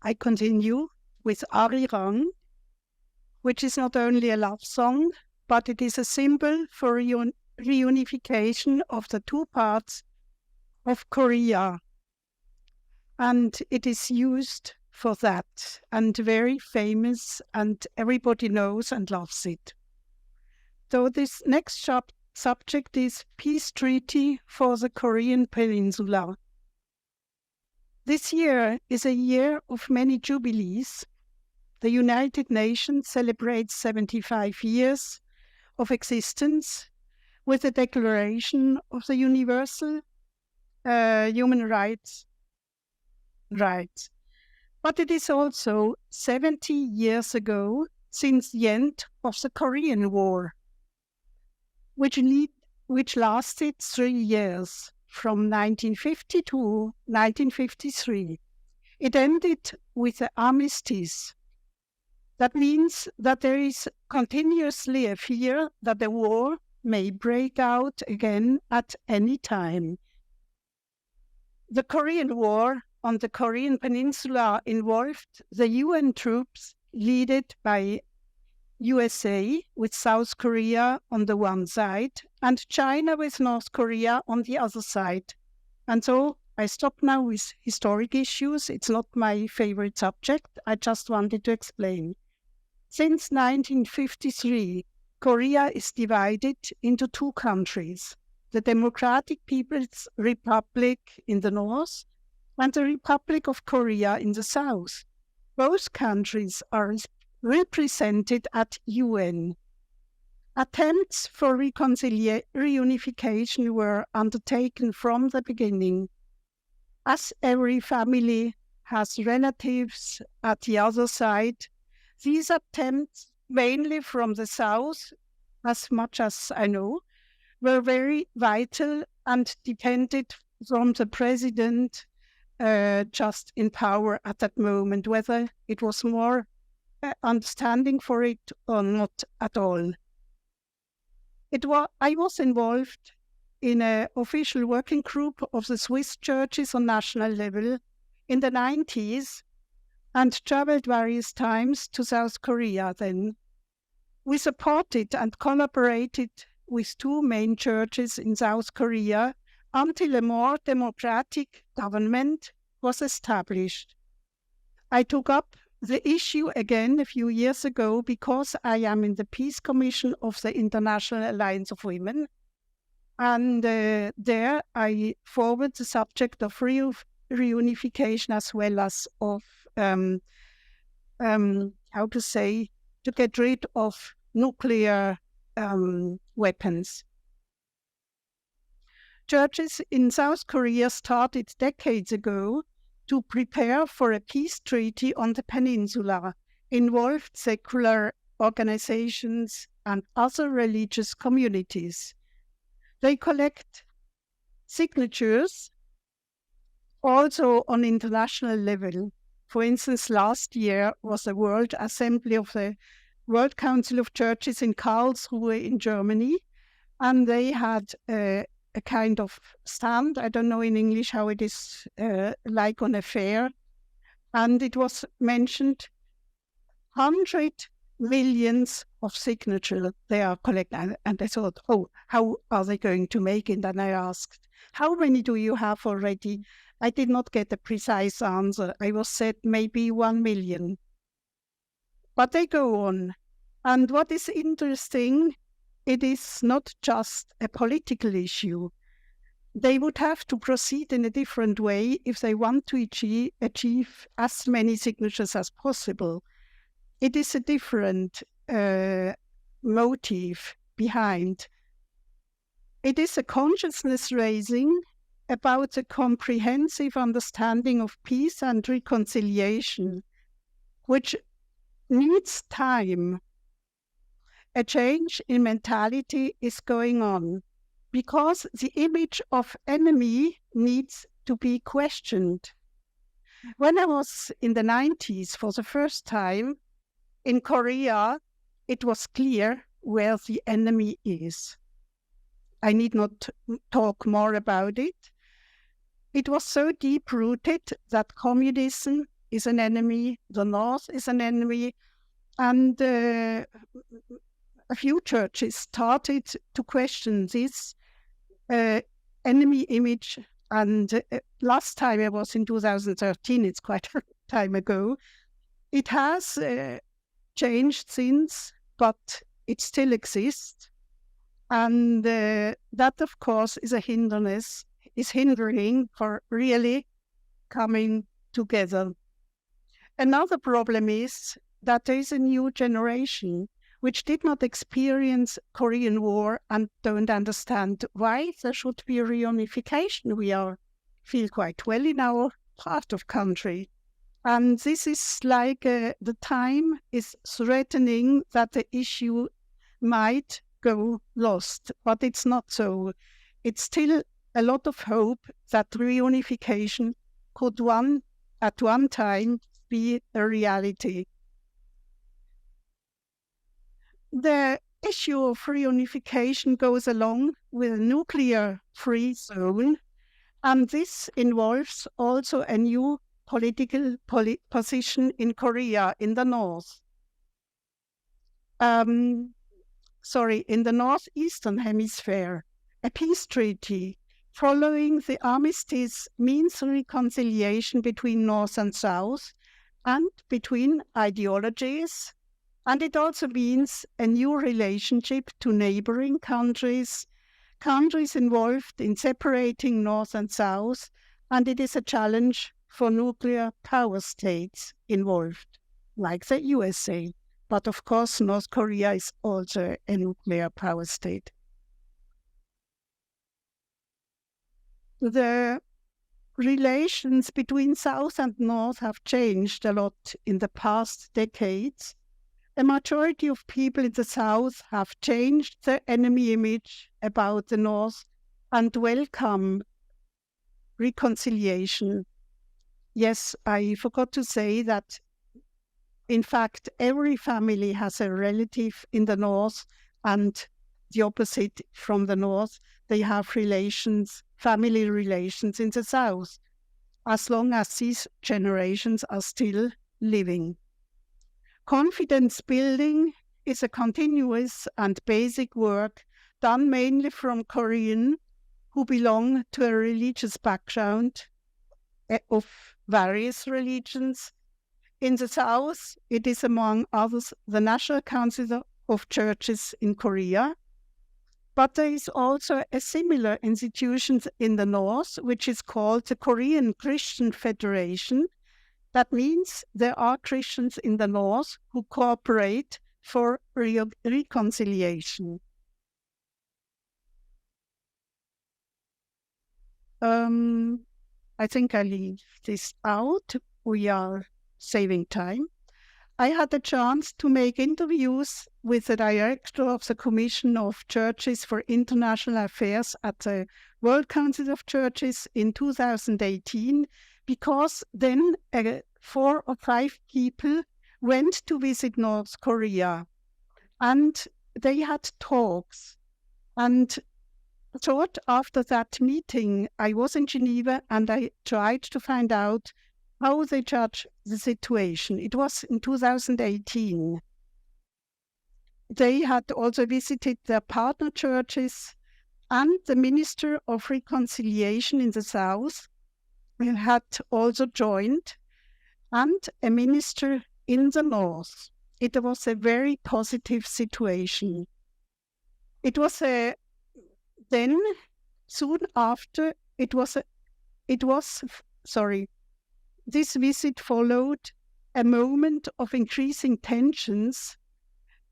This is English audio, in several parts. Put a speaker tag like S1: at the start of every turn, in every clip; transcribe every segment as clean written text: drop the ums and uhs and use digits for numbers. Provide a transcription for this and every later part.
S1: I continue with Arirang, which is not only a love song, but it is a symbol for reunification of the two parts of Korea. And it is used for that, and very famous, and everybody knows and loves it. So this next subject is Peace Treaty for the Korean Peninsula. This year is a year of many jubilees. The United Nations celebrates 75 years of existence with the Declaration of the Universal Human Rights. But it is also 70 years ago since the end of the Korean War, which lasted 3 years, from 1950 to 1953. It ended with the armistice. That means that there is continuously a fear that the war may break out again at any time. The Korean War on the Korean Peninsula involved the UN troops led by USA with South Korea on the one side and China with North Korea on the other side. And so I stop now with historic issues. It's not my favorite subject. I just wanted to explain. Since 1953, Korea is divided into two countries, the Democratic People's Republic in the north and the Republic of Korea in the south. Both countries are represented at UN. Attempts for reunification were undertaken from the beginning. As every family has relatives at the other side, these attempts, mainly from the south, as much as I know, were very vital and depended from the president just in power at that moment, whether it was more understanding for it or not at all. I was involved in an official working group of the Swiss churches on national level in the 90s and traveled various times to South Korea then. We supported and collaborated with two main churches in South Korea until a more democratic government was established. I took up the issue again a few years ago because I am in the Peace Commission of the International Alliance of Women, and there I forward the subject of reunification as well as of to get rid of nuclear weapons. Churches in South Korea started decades ago to prepare for a peace treaty on the peninsula, involved secular organizations and other religious communities. They collect signatures also on international level. For instance, last year was the World Assembly of the World Council of Churches in Karlsruhe in Germany, and they had a kind of stand, I don't know in English how it is, like on a fair, and it was mentioned 100 millions of signatures they are collecting. And I thought, how are they going to make it? And I asked, how many do you have already? I did not get a precise answer. I was said maybe 1 million. But they go on. And what is interesting, it is not just a political issue. They would have to proceed in a different way if they want to achieve as many signatures as possible. It is a different motive behind. It is a consciousness raising about a comprehensive understanding of peace and reconciliation, which needs time. A change in mentality is going on because the image of enemy needs to be questioned. When I was in the 90s for the first time in Korea, it was clear where the enemy is. I need not talk more about it. It was so deep-rooted that communism is an enemy, the North is an enemy, and a few churches started to question this enemy image. And last time I was in 2013, it's quite a time ago. It has changed since, but it still exists. And that, of course, is a hindrance, is hindering for really coming together. Another problem is that there is a new generation which did not experience Korean War and don't understand why there should be reunification. We feel quite well in our part of country. And this is like the time is threatening that the issue might go lost, but it's not so. It's still a lot of hope that reunification could at one time be a reality. The issue of reunification goes along with a nuclear-free zone, and this involves also a new political position in Korea, in the north. In the northeastern hemisphere, a peace treaty following the armistice means reconciliation between North and South and between ideologies. And it also means a new relationship to neighboring countries involved in separating North and South, and it is a challenge for nuclear power states involved, like the USA. But of course, North Korea is also a nuclear power state. The relations between South and North have changed a lot in the past decades. A majority of people in the South have changed their enemy image about the North and welcome reconciliation. Yes, I forgot to say that, in fact, every family has a relative in the North, and the opposite from the North. They have relations, family relations in the South, as long as these generations are still living. Confidence building is a continuous and basic work done mainly from Koreans who belong to a religious background of various religions. In the South, it is among others the National Council of Churches in Korea. But there is also a similar institution in the North, which is called the Korean Christian Federation. That means there are Christians in the North who cooperate for reconciliation. I think I leave this out. We are saving time. I had a chance to make interviews with the director of the Commission of Churches for International Affairs at the World Council of Churches in 2018, because then 4 or 5 people went to visit North Korea and they had talks. And short after that meeting, I was in Geneva and I tried to find out how they judge the situation. It was in 2018. They had also visited their partner churches, and the Minister of Reconciliation in the South had also joined, and a minister in the North. It was a very positive situation. It was then, soon after, this visit followed a moment of increasing tensions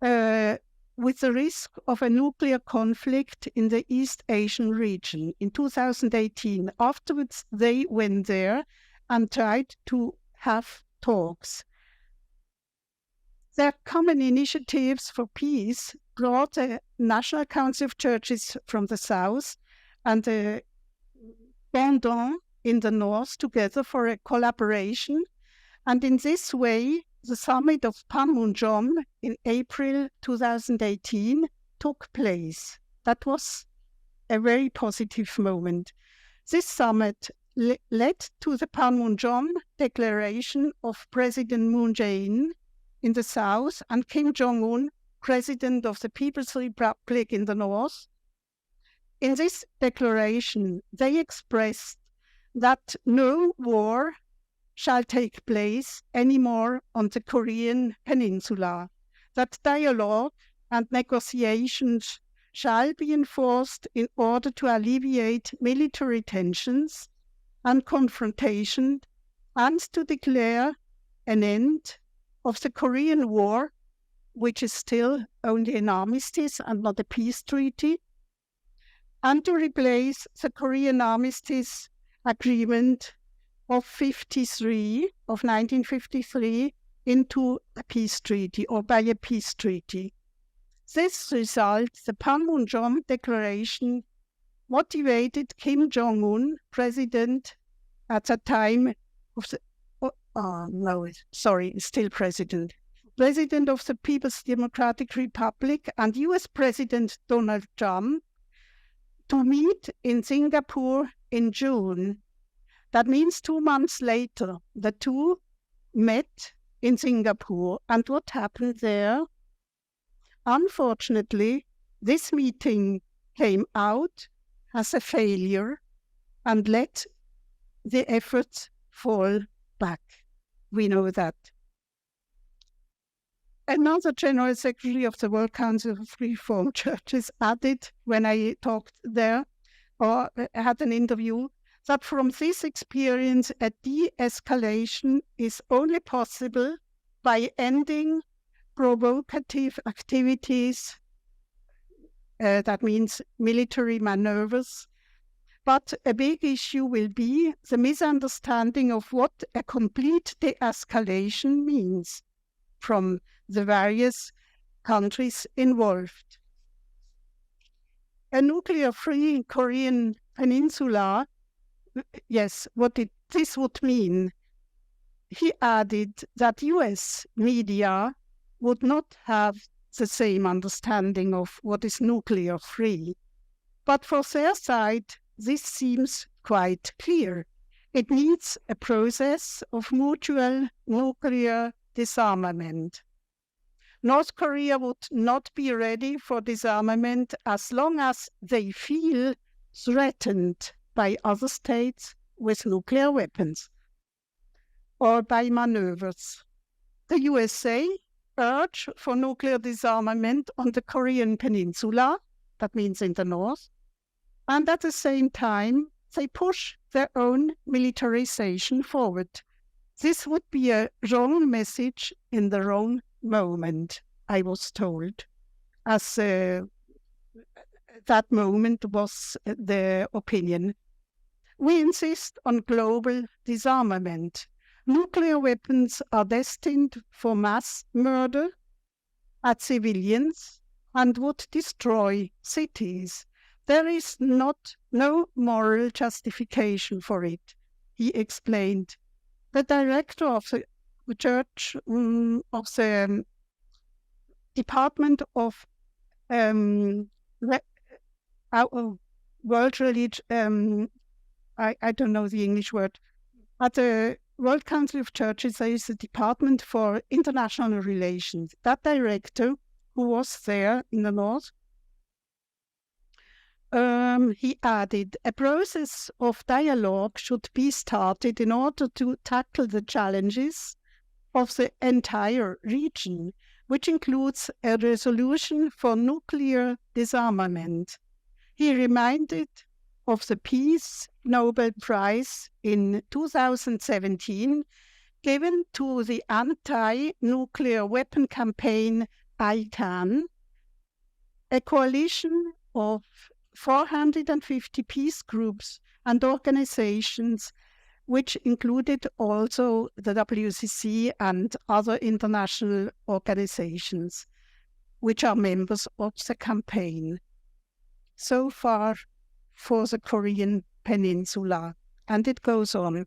S1: with the risk of a nuclear conflict in the East Asian region in 2018. Afterwards, they went there and tried to have talks. Their common initiatives for peace brought a National Council of Churches from the South and the Pendant in the North together for a collaboration. And in this way, the summit of Panmunjom in April 2018 took place. That was a very positive moment. This summit led to the Panmunjom Declaration of President Moon Jae-in in the south and Kim Jong-un, President of the People's Republic in the north. In this declaration, they expressed that no war shall take place anymore on the Korean Peninsula, that dialogue and negotiations shall be enforced in order to alleviate military tensions and confrontation, and to declare an end of the Korean War, which is still only an armistice and not a peace treaty, and to replace the Korean Armistice Agreement of 1953 into a peace treaty or by a peace treaty. This result, the Panmunjom Declaration, motivated Kim Jong-un, president at the time of the, still president of the People's Democratic Republic, and US President Donald Trump, to meet in Singapore in June. That means 2 months later, the two met in Singapore. And what happened there? Unfortunately, this meeting came out as a failure and let the efforts fall back. We know that. Another General Secretary of the World Council of Reformed Churches added, when I talked there or had an interview, that from this experience a de-escalation is only possible by ending provocative activities, that means military maneuvers. But a big issue will be the misunderstanding of what a complete de-escalation means from the various countries involved. A nuclear-free Korean peninsula, yes, this would mean. He added that US media would not have the same understanding of what is nuclear-free. But for their side, this seems quite clear. It needs a process of mutual nuclear disarmament. North Korea would not be ready for disarmament as long as they feel threatened by other states with nuclear weapons or by maneuvers. The USA urge for nuclear disarmament on the Korean Peninsula, that means in the north, and at the same time they push their own militarization forward. This would be a wrong message in the wrong moment, I was told, as that moment was the opinion. We insist on global disarmament. Nuclear weapons are destined for mass murder at civilians and would destroy cities. There is no moral justification for it, he explained. The director of the Church of the Department of World Religion, I don't know the English word, at the World Council of Churches, there is a Department for International Relations. That director, who was there in the north, he added, a process of dialogue should be started in order to tackle the challenges of the entire region, which includes a resolution for nuclear disarmament. He reminded of the Peace Nobel Prize in 2017 given to the anti-nuclear weapon campaign ICAN, a coalition of 450 peace groups and organizations, which included also the WCC and other international organizations, which are members of the campaign. So far for the Korean Peninsula. And it goes on.